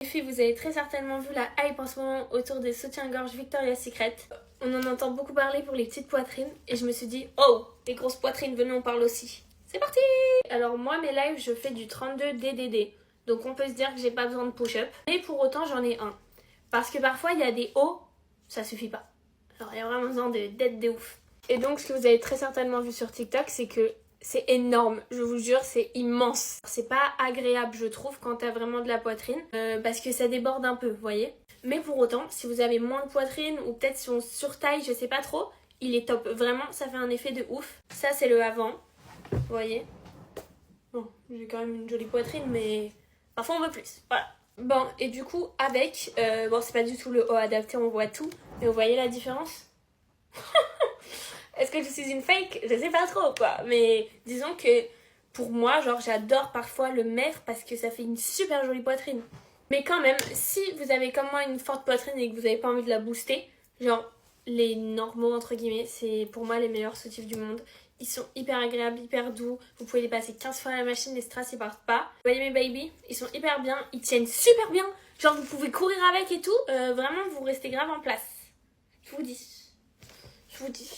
Les filles, vous avez très certainement vu la hype en ce moment autour des soutiens-gorge Victoria's Secret. On en entend beaucoup parler pour les petites poitrines et je me suis dit, oh, les grosses poitrines, venez, on parle aussi. C'est parti! Alors moi, mes lives, je fais du 32 DDD. Donc on peut se dire que j'ai pas besoin de push-up. Mais pour autant, j'en ai un. Parce que parfois, il y a des hauts, ça suffit pas. Alors il y a vraiment besoin d'être de ouf. Et donc ce que vous avez très certainement vu sur TikTok, c'est que c'est énorme, je vous jure, c'est immense. C'est pas agréable, je trouve, quand t'as vraiment de la poitrine, parce que ça déborde un peu, vous voyez. Mais pour autant, si vous avez moins de poitrine, ou peut-être si on surtaille, je sais pas trop, il est top. Vraiment, ça fait un effet de ouf. Ça, c'est le avant, vous voyez. Bon, j'ai quand même une jolie poitrine, mais parfois on veut plus, voilà. Bon, et du coup, avec, bon, c'est pas du tout le haut adapté, on voit tout, mais vous voyez la différence? Est-ce que je suis une fake? Je sais pas trop quoi. Mais disons que pour moi, genre j'adore parfois le mettre parce que ça fait une super jolie poitrine. Mais quand même, si vous avez comme moi une forte poitrine et que vous avez pas envie de la booster, genre les normaux entre guillemets, c'est pour moi les meilleurs soutifs du monde. Ils sont hyper agréables, hyper doux. Vous pouvez les passer 15 fois à la machine, les strass ils partent pas. Vous voyez mes baby, ils sont hyper bien, ils tiennent super bien. Genre vous pouvez courir avec et tout. Vraiment vous restez grave en place. Je vous dis. Je vous dis.